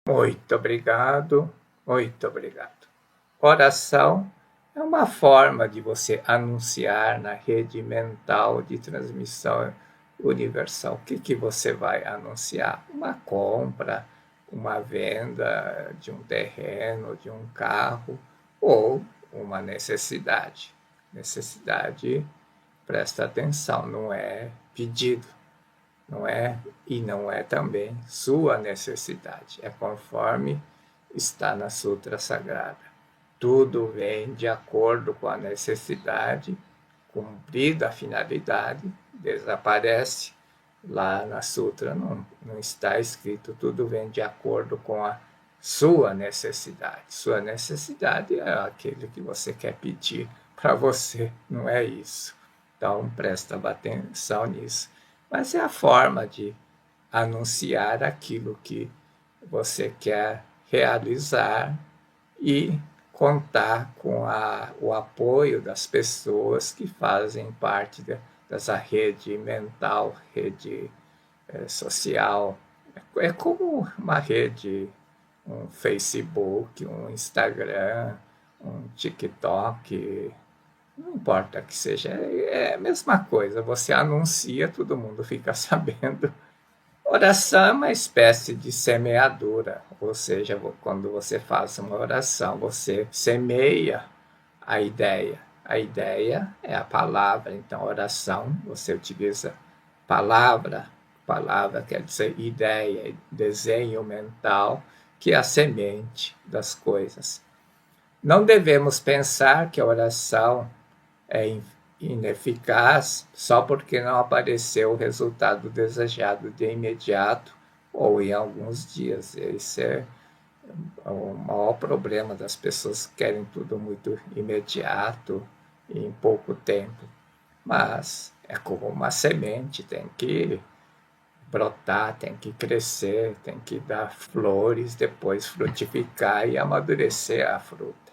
Muito obrigado, muito obrigado. Oração é uma forma de você anunciar na rede mental de transmissão universal. O que você vai anunciar? Uma compra, uma venda de um terreno, de um carro ou uma necessidade. Necessidade, presta atenção, não é pedido, não é e não é também sua necessidade, é conforme está na Sutra Sagrada. Tudo vem de acordo com a necessidade, cumprida a finalidade, desaparece. Lá na Sutra não está escrito, tudo vem de acordo com a sua necessidade. Sua necessidade é aquele que você quer pedir para você, não é isso. Então presta atenção nisso. Mas é a forma de anunciar aquilo que você quer realizar e contar com o apoio das pessoas que fazem parte dessa rede mental, rede social. É como uma rede, um Facebook, um Instagram, um TikTok, não importa que seja, é a mesma coisa. Você anuncia, todo mundo fica sabendo. Oração é uma espécie de semeadura, ou seja, quando você faz uma oração, você semeia a ideia. A ideia é a palavra, então oração, você utiliza palavra, palavra quer dizer ideia, desenho mental, que é a semente das coisas. Não devemos pensar que a oração é ineficaz só porque não apareceu o resultado desejado de imediato ou em alguns dias. Esse é o maior problema das pessoas que querem tudo muito imediato e em pouco tempo. Mas é como uma semente, tem que brotar, tem que crescer, tem que dar flores, depois frutificar e amadurecer a fruta.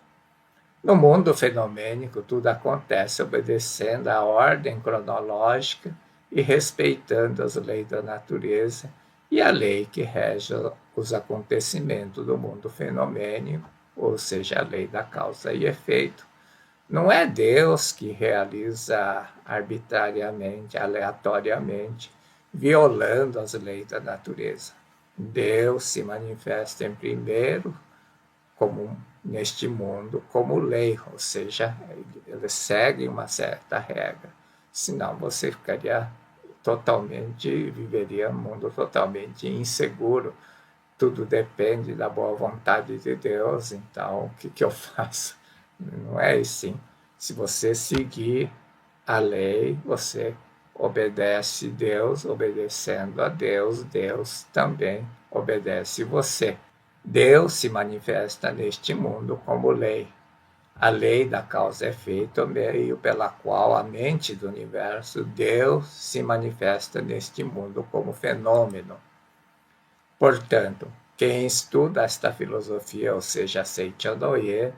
No mundo fenomênico, tudo acontece obedecendo à ordem cronológica e respeitando as leis da natureza e a lei que rege os acontecimentos do mundo fenomênico, ou seja, a lei da causa e efeito. Não é Deus que realiza arbitrariamente, aleatoriamente, violando as leis da natureza. Deus se manifesta em primeiro como neste mundo como lei, ou seja, ele segue uma certa regra. Senão você ficaria totalmente, viveria um mundo totalmente inseguro. Tudo depende da boa vontade de Deus, então o que eu faço? Não é assim. Se você seguir a lei, você obedece Deus, obedecendo a Deus, Deus também obedece você. Deus se manifesta neste mundo como lei. A lei da causa e efeito é o meio pela qual a mente do universo, Deus, se manifesta neste mundo como fenômeno. Portanto, quem estuda esta filosofia, ou seja, Seichonoye,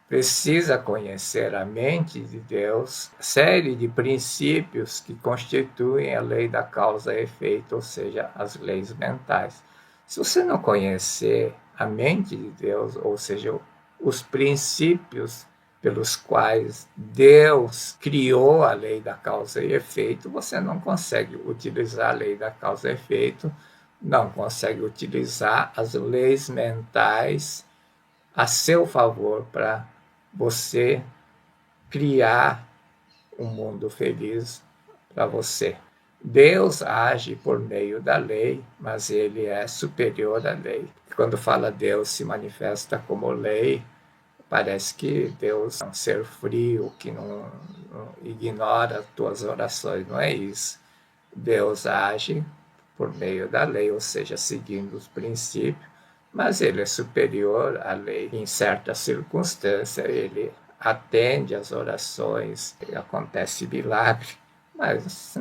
precisa conhecer a mente de Deus, série de princípios que constituem a lei da causa e efeito, ou seja, as leis mentais. Se você não conhecer a mente de Deus, ou seja, os princípios pelos quais Deus criou a lei da causa e efeito, você não consegue utilizar a lei da causa e efeito, não consegue utilizar as leis mentais a seu favor para você criar um mundo feliz para você. Deus age por meio da lei, mas ele é superior à lei. Quando fala Deus se manifesta como lei, parece que Deus é um ser frio que não ignora as tuas orações, não é isso. Deus age por meio da lei, ou seja, seguindo os princípios, mas ele é superior à lei. Em certas circunstâncias, ele atende às orações, acontece milagre, mas você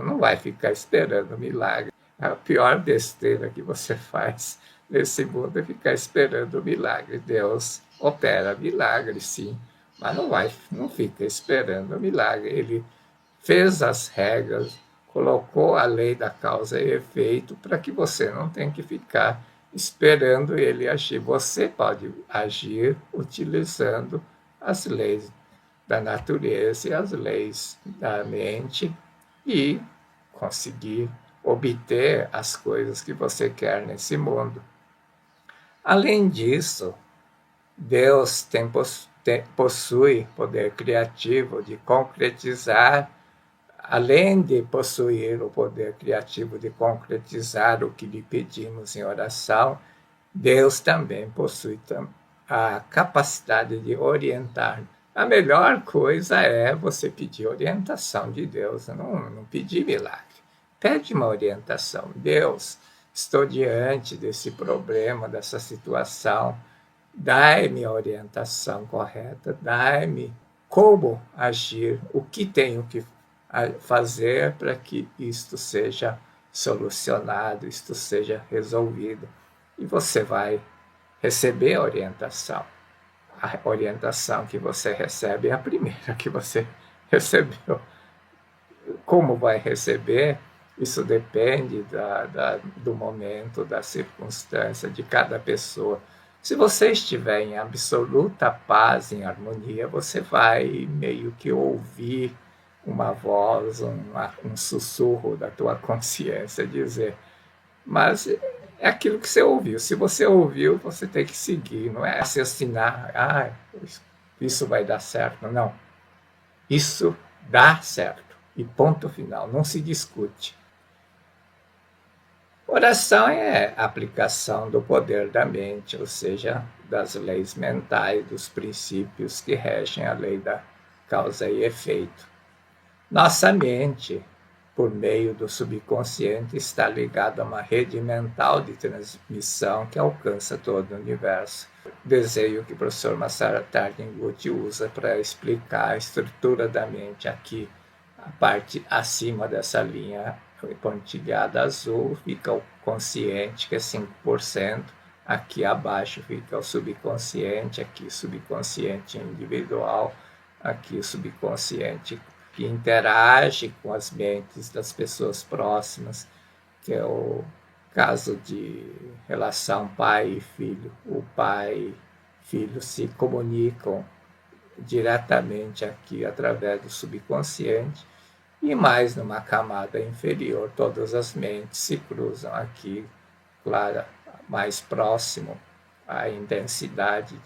não vai ficar esperando milagre. A pior besteira que você faz nesse mundo é ficar esperando milagre. Deus opera milagre, sim, mas não fica esperando milagre. Ele fez as regras, colocou a lei da causa e efeito para que você não tenha que ficar esperando ele agir. Você pode agir utilizando as leis da natureza e as leis da mente e conseguir obter as coisas que você quer nesse mundo. Além disso, Deus possui poder criativo de concretizar, além de possuir o poder criativo de concretizar o que lhe pedimos em oração, Deus também possui a capacidade de orientar. A melhor coisa é você pedir orientação de Deus, não pedir milagre. Pede uma orientação. Deus, estou diante desse problema, dessa situação, dai-me a orientação correta, dai-me como agir, o que tenho que fazer para que isto seja solucionado, isto seja resolvido. E você vai receber a orientação. A orientação que você recebe é a primeira que você recebeu. Como vai receber, isso depende do momento, da circunstância de cada pessoa. Se você estiver em absoluta paz, em harmonia, você vai meio que ouvir uma voz, um sussurro da tua consciência dizer, mas é aquilo que você ouviu. Se você ouviu, você tem que seguir, não é raciocinar, isso vai dar certo. Não, isso dá certo e ponto final, não se discute. Oração é a aplicação do poder da mente, ou seja, das leis mentais, dos princípios que regem a lei da causa e efeito. Nossa mente, por meio do subconsciente, está ligada a uma rede mental de transmissão que alcança todo o universo. Desenho que o professor Masaru Taniguchi usa para explicar a estrutura da mente aqui. A parte acima dessa linha pontilhada azul fica o consciente, que é 5%. Aqui abaixo fica o subconsciente, aqui o subconsciente individual, aqui o subconsciente que interage com as mentes das pessoas próximas, que é o caso de relação pai e filho. O pai e filho se comunicam diretamente aqui através do subconsciente, e mais numa camada inferior, todas as mentes se cruzam aqui, claro, mais próximo, a intensidade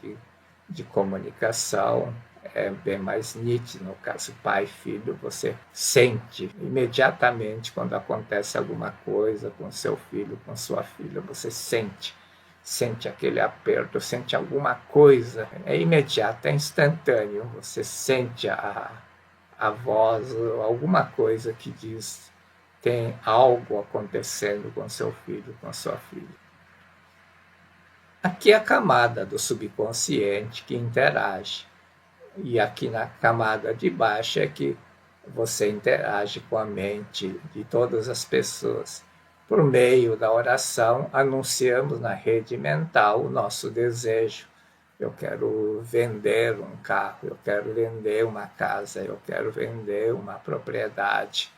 de comunicação é bem mais nítida. No caso pai e filho, você sente imediatamente quando acontece alguma coisa com seu filho, com sua filha, você sente aquele aperto, sente alguma coisa, é imediato, é instantâneo, você sente a voz, alguma coisa que diz tem algo acontecendo com seu filho, com sua filha. Aqui é a camada do subconsciente que interage. E aqui na camada de baixo é que você interage com a mente de todas as pessoas. Por meio da oração, anunciamos na rede mental o nosso desejo. Eu quero vender um carro, eu quero vender uma casa, eu quero vender uma propriedade.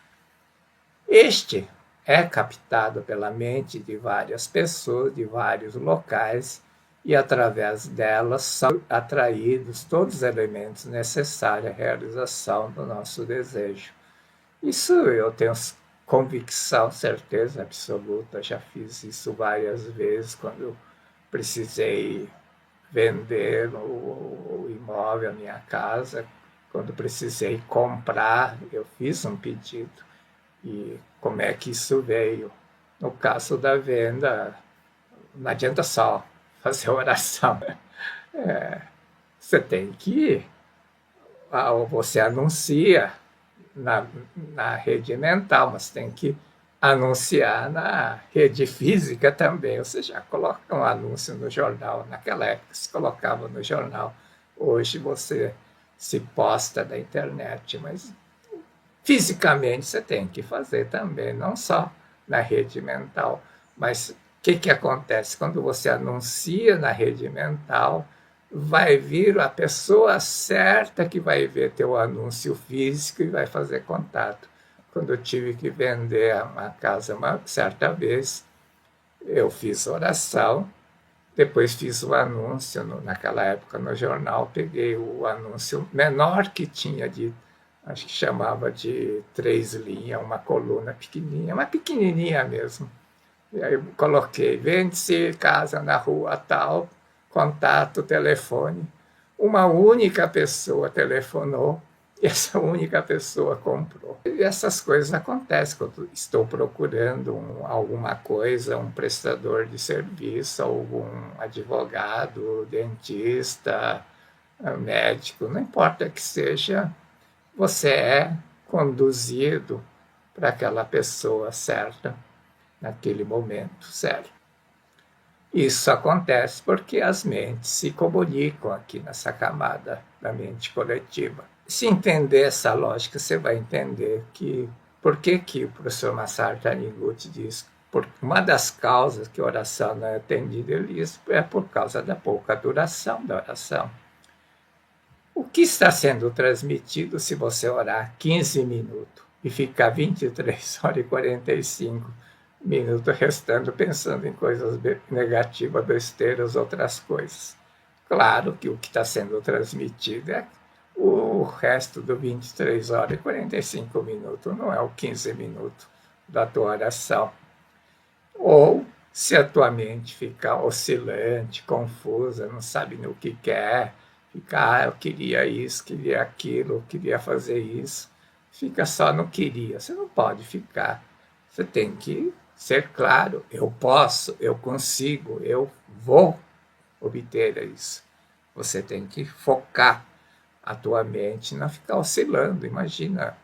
Este é captado pela mente de várias pessoas, de vários locais, e através delas são atraídos todos os elementos necessários à realização do nosso desejo. Isso eu tenho convicção, certeza absoluta, já fiz isso várias vezes quando precisei vender o imóvel, a minha casa, quando precisei comprar, eu fiz um pedido. E como é que isso veio? No caso da venda, não adianta só fazer oração. Você tem que você anuncia na rede mental, mas tem que anunciar na rede física também. Você já coloca um anúncio no jornal. Naquela época se colocava no jornal. Hoje você se posta na internet, mas fisicamente você tem que fazer também, não só na rede mental. Mas o que acontece? Quando você anuncia na rede mental, vai vir a pessoa certa que vai ver teu anúncio físico e vai fazer contato. Quando eu tive que vender uma casa uma certa vez, Eu fiz oração, depois fiz o anúncio, naquela época no jornal, peguei o anúncio menor que tinha, acho que chamava de 3 linhas, uma coluna pequenininha, uma pequenininha mesmo. E aí eu coloquei, vende-se casa na rua tal, contato, telefone. Uma única pessoa telefonou e essa única pessoa comprou. E essas coisas acontecem quando estou procurando alguma coisa, um prestador de serviço, algum advogado, dentista, médico, não importa que seja, você é conduzido para aquela pessoa certa, naquele momento certo. Isso acontece porque as mentes se comunicam aqui nessa camada da mente coletiva. Se entender essa lógica, você vai entender que por que o professor Masaru Taniguchi diz por uma das causas que a oração não é atendida, ele diz, é por causa da pouca duração da oração. O que está sendo transmitido se você orar 15 minutos e ficar 23 horas e 45 minutos restando pensando em coisas negativas, besteiras, outras coisas? Claro que o que está sendo transmitido é o resto do 23 horas e 45 minutos, não é o 15 minutos da tua oração. Ou se a tua mente fica oscilante, confusa, não sabe no que quer, fica, eu queria isso, queria aquilo, queria fazer isso, fica só no queria. Você não pode ficar. Você tem que ser claro, eu posso, eu consigo, eu vou obter isso. Você tem que focar a tua mente, não ficar oscilando. Imagina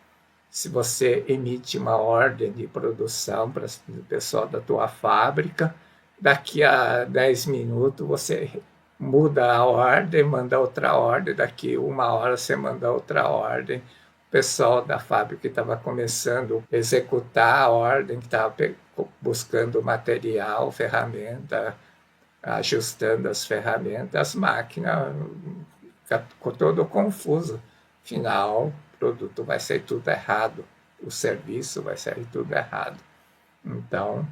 se você emite uma ordem de produção para o pessoal da tua fábrica, daqui a 10 minutos você muda a ordem, manda outra ordem, daqui 1 hora você manda outra ordem. O pessoal da fábrica que estava começando a executar a ordem, que estava buscando material, ferramenta, ajustando as ferramentas, as máquinas ficam todo confuso. Afinal, o produto vai sair tudo errado, o serviço vai sair tudo errado. Então,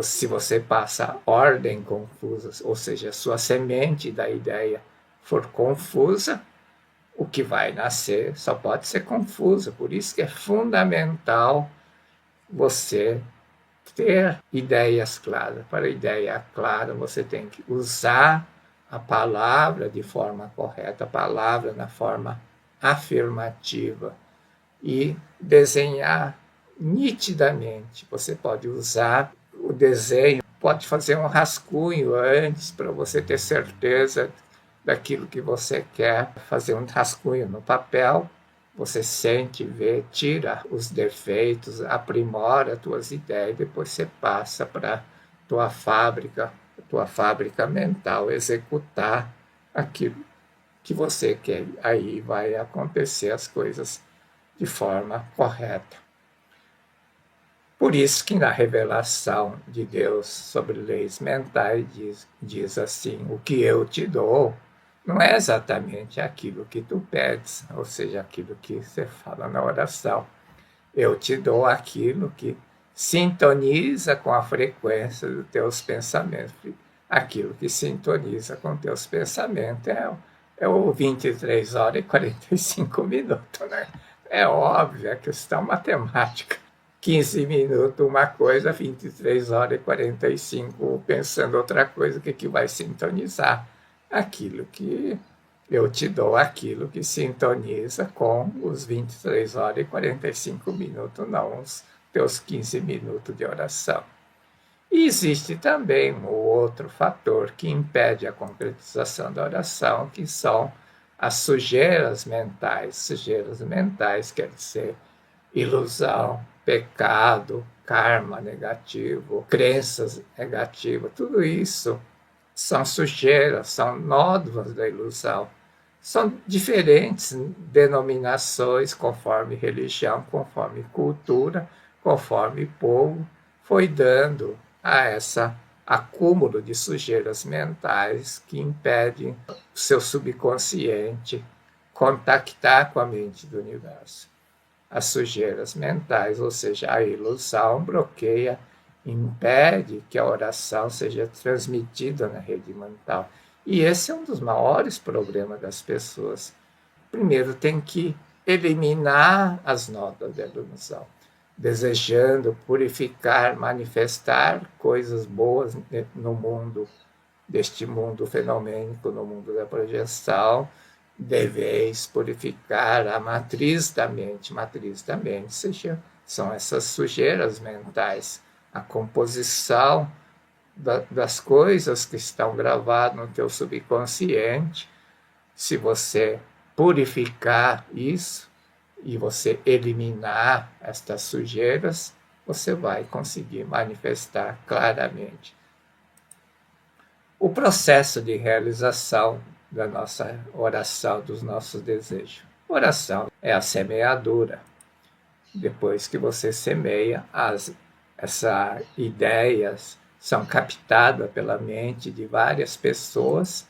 se você passa ordem confusa, ou seja, a sua semente da ideia for confusa, o que vai nascer só pode ser confuso. Por isso que é fundamental você ter ideias claras. Para ideia clara, você tem que usar a palavra de forma correta, a palavra na forma afirmativa e desenhar nitidamente. Você pode usar o desenho, pode fazer um rascunho antes para você ter certeza daquilo que você quer, fazer um rascunho no papel. Você sente, vê, tira os defeitos, aprimora as tuas ideias, depois você passa para tua fábrica mental, executar aquilo que você quer. Aí vai acontecer as coisas de forma correta. Por isso que na revelação de Deus sobre leis mentais diz assim, o que eu te dou não é exatamente aquilo que tu pedes, ou seja, aquilo que você fala na oração. Eu te dou aquilo que sintoniza com a frequência dos teus pensamentos. Aquilo que sintoniza com teus pensamentos é o 23 horas e 45 minutos, né? É óbvio, é questão matemática. 15 minutos uma coisa, 23 horas e 45 pensando outra coisa, o que vai sintonizar? Aquilo que eu te dou, aquilo que sintoniza com os 23 horas e 45 minutos, não os teus 15 minutos de oração. E existe também um outro fator que impede a concretização da oração, que são as sujeiras mentais. Sujeiras mentais quer dizer ilusão, pecado, karma negativo, crenças negativas, tudo isso são sujeiras, são nódoas da ilusão. São diferentes denominações conforme religião, conforme cultura, conforme povo foi dando a esse acúmulo de sujeiras mentais que impedem o seu subconsciente contactar com a mente do universo. As sujeiras mentais, ou seja, a ilusão, bloqueia impede que a oração seja transmitida na rede mental. E esse é um dos maiores problemas das pessoas. Primeiro tem que eliminar as notas da ilusão, desejando purificar, manifestar coisas boas no mundo, deste mundo fenomênico, no mundo da projeção. Deveis purificar a matriz da mente, são essas sujeiras mentais, a composição das coisas que estão gravadas no teu subconsciente. Se você purificar isso e você eliminar estas sujeiras, você vai conseguir manifestar claramente. O processo de realização da nossa oração, dos nossos desejos. Oração é a semeadura. Depois que você semeia, essas ideias são captadas pela mente de várias pessoas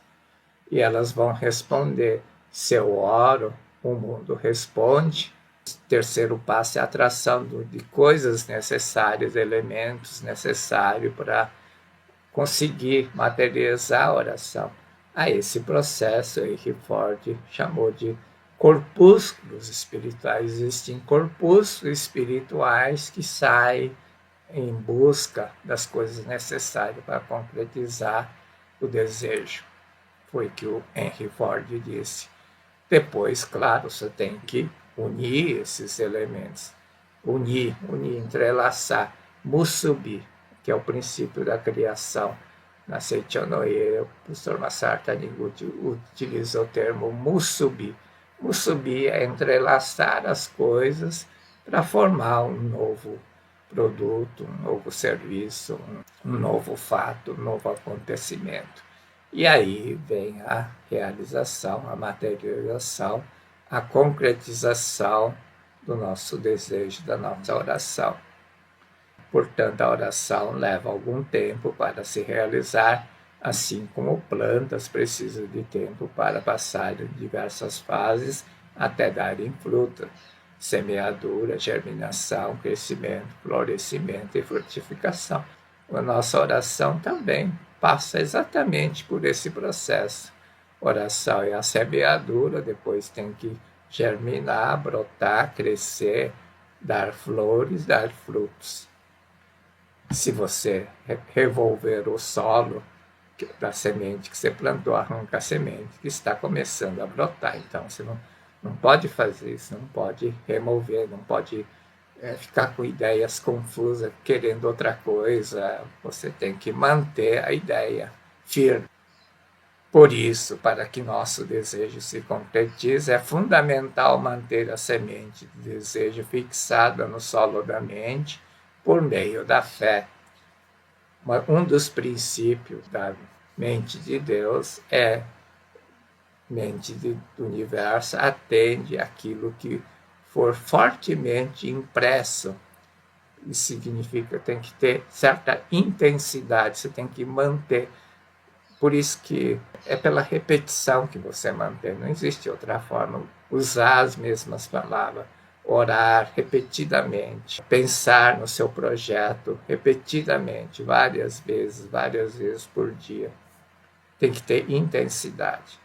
e elas vão responder. Se eu oro, o mundo responde. O terceiro passo é a atração de coisas necessárias, elementos necessários para conseguir materializar a oração. A esse processo, Henry Ford chamou de corpúsculos espirituais. Existem corpúsculos espirituais que saem em busca das coisas necessárias para concretizar o desejo. Foi o que o Henry Ford disse. Depois, claro, você tem que unir esses elementos. Unir, entrelaçar, musubi, que é o princípio da criação. Na Seichonoye, o professor Masaru Taniguchi utiliza o termo musubi. Musubi é entrelaçar as coisas para formar um novo produto, um novo serviço, um novo fato, um novo acontecimento. E aí vem a realização, a materialização, a concretização do nosso desejo, da nossa oração. Portanto, a oração leva algum tempo para se realizar, assim como plantas precisam de tempo para passar em diversas fases até darem fruto. Semeadura, germinação, crescimento, florescimento e frutificação. A nossa oração também passa exatamente por esse processo. Oração é a semeadura, depois tem que germinar, brotar, crescer, dar flores, dar frutos. Se você revolver o solo da semente que você plantou, arranca a semente que está começando a brotar. Então, você não pode fazer isso, não pode remover, não pode ficar com ideias confusas, querendo outra coisa. Você tem que manter a ideia firme. Por isso, para que nosso desejo se concretize, é fundamental manter a semente de desejo fixada no solo da mente, por meio da fé. Um dos princípios da mente de Deus é mente do universo, atende aquilo que for fortemente impresso. Isso significa que tem que ter certa intensidade, você tem que manter. Por isso que é pela repetição que você mantém, não existe outra forma. Usar as mesmas palavras, orar repetidamente, pensar no seu projeto repetidamente, várias vezes por dia. Tem que ter intensidade.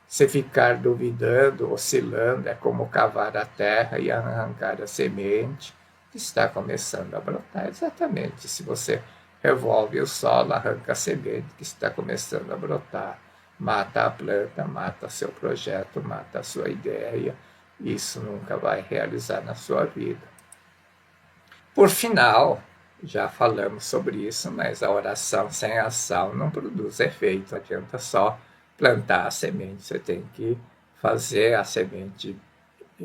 Se ficar duvidando, oscilando, é como cavar a terra e arrancar a semente que está começando a brotar. Exatamente, se você revolve o solo, arranca a semente que está começando a brotar. Mata a planta, mata seu projeto, mata a sua ideia. Isso nunca vai realizar na sua vida. Por final, já falamos sobre isso, mas a oração sem ação não produz efeito. Não adianta só plantar a semente, você tem que fazer a semente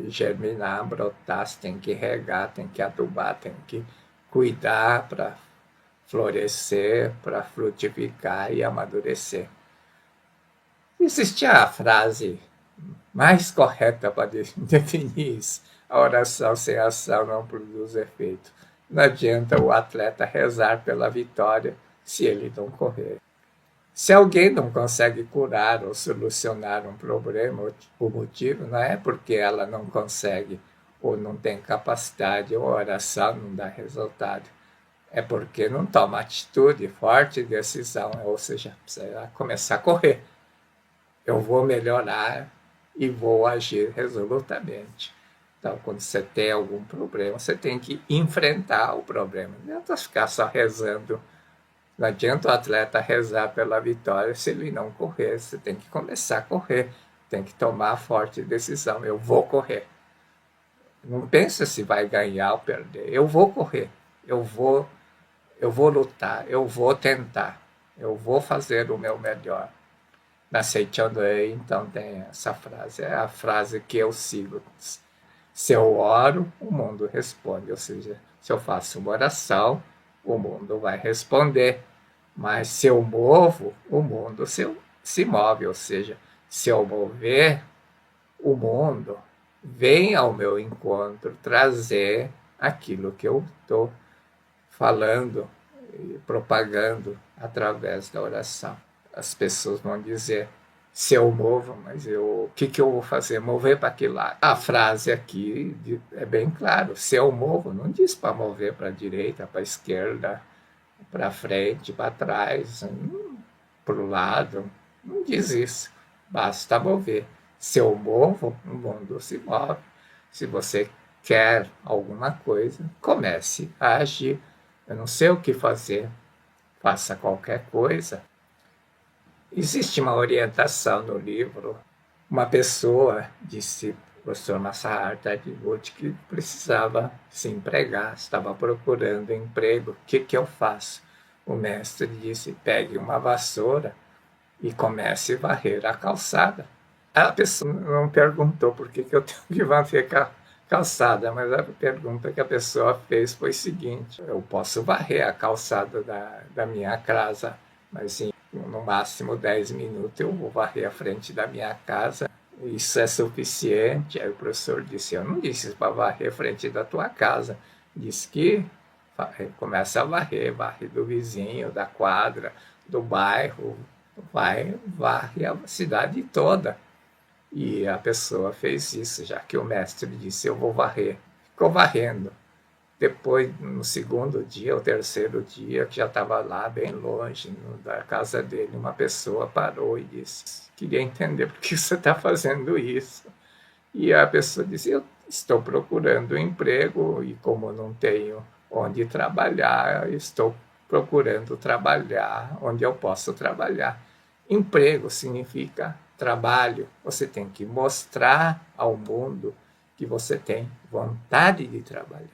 germinar, brotar, você tem que regar, tem que adubar, tem que cuidar para florescer, para frutificar e amadurecer. Existe a frase mais correta para definir isso. A oração sem ação não produz efeito. Não adianta o atleta rezar pela vitória se ele não correr. Se alguém não consegue curar ou solucionar um problema, o motivo não é porque ela não consegue ou não tem capacidade ou a oração não dá resultado. é porque não toma atitude, forte decisão, ou seja, precisa começar a correr. Eu vou melhorar e vou agir resolutamente. Então, quando você tem algum problema, você tem que enfrentar o problema. Não adianta ficar só rezando. Não adianta o atleta rezar pela vitória se ele não correr. Você tem que começar a correr. Tem que tomar a forte decisão. Eu vou correr. Não pensa se vai ganhar ou perder. Eu vou correr. Eu vou lutar. Eu vou tentar. Eu vou fazer o meu melhor. Na Seichonoe, então, tem essa frase. É a frase que eu sigo. Se eu oro, o mundo responde. Ou seja, se eu faço uma oração, o mundo vai responder. Mas se eu movo, o mundo se move. Ou seja, se eu mover, o mundo vem ao meu encontro trazer aquilo que eu estou falando e propagando através da oração. As pessoas vão dizer, se eu movo, mas o que eu vou fazer? Mover para que lado? A frase aqui é bem claro, se eu movo, não diz para mover para a direita, para a esquerda, para frente, para trás, para o lado, não diz isso, basta mover. Se eu movo, o mundo se move. Se você quer alguma coisa, comece a agir. Eu não sei o que fazer, faça qualquer coisa. Existe uma orientação no livro. Uma pessoa disse, o professor Masaharu Tadiguchi, que precisava se empregar, estava procurando emprego. O que eu faço? O mestre disse, pegue uma vassoura e comece a varrer a calçada. A pessoa não perguntou por que eu tenho que varrer a calçada, mas a pergunta que a pessoa fez foi a seguinte: eu posso varrer a calçada da minha casa, mas no máximo 10 minutos eu vou varrer a frente da minha casa. Isso é suficiente? Aí o professor disse, eu não disse para varrer a frente da tua casa, disse que começa a varre do vizinho, da quadra, do bairro, varre a cidade toda. E a pessoa fez isso, já que o mestre disse, eu vou varrer. Ficou varrendo. Depois, no segundo dia, ou terceiro dia, que já estava lá, bem longe da casa dele, uma pessoa parou e disse, queria entender por que você está fazendo isso. E a pessoa disse, eu estou procurando um emprego e como não tenho onde trabalhar, estou procurando trabalhar onde eu posso trabalhar. Emprego significa trabalho. Você tem que mostrar ao mundo que você tem vontade de trabalhar.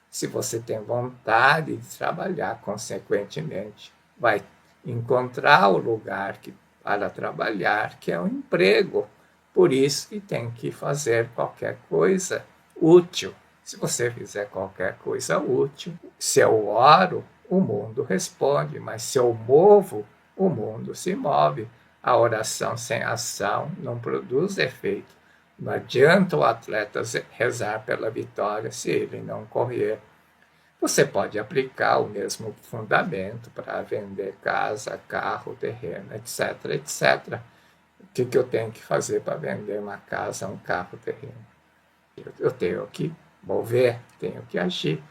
Se você tem vontade de trabalhar, consequentemente, vai encontrar o lugar para trabalhar, que é o emprego. Por isso que tem que fazer qualquer coisa útil. Se você fizer qualquer coisa útil, se eu oro, o mundo responde, mas se eu movo, o mundo se move. A oração sem ação não produz efeito. Não adianta o atleta rezar pela vitória se ele não correr. Você pode aplicar o mesmo fundamento para vender casa, carro, terreno, etc, etc. O que eu tenho que fazer para vender uma casa, um carro, terreno? Eu tenho que mover, tenho que agir.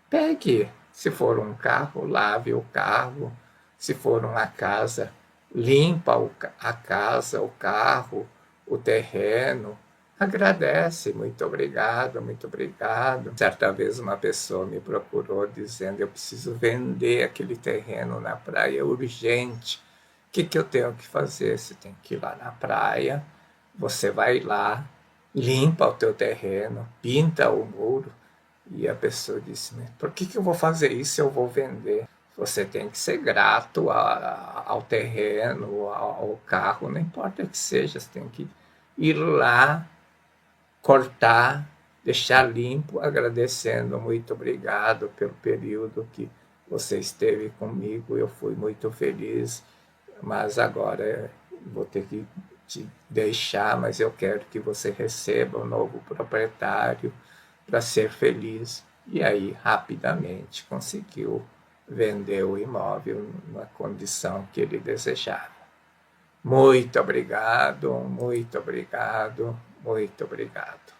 Pegue, se for um carro, lave o carro. Se for uma casa, limpa a casa, o carro, o terreno. Agradece, muito obrigado, muito obrigado. Certa vez uma pessoa me procurou dizendo, eu preciso vender aquele terreno na praia urgente. O que eu tenho que fazer? Você tem que ir lá na praia, você vai lá, limpa o teu terreno, pinta o muro. E a pessoa disse, por que eu vou fazer isso se eu vou vender? Você tem que ser grato ao terreno, ao carro, não importa o que seja, você tem que ir lá, cortar, deixar limpo, agradecendo, muito obrigado pelo período que você esteve comigo, eu fui muito feliz, mas agora vou ter que te deixar, mas eu quero que você receba um novo proprietário para ser feliz. E aí, rapidamente, conseguiu vender o imóvel na condição que ele desejava. Muito obrigado, muito obrigado, muito obrigado.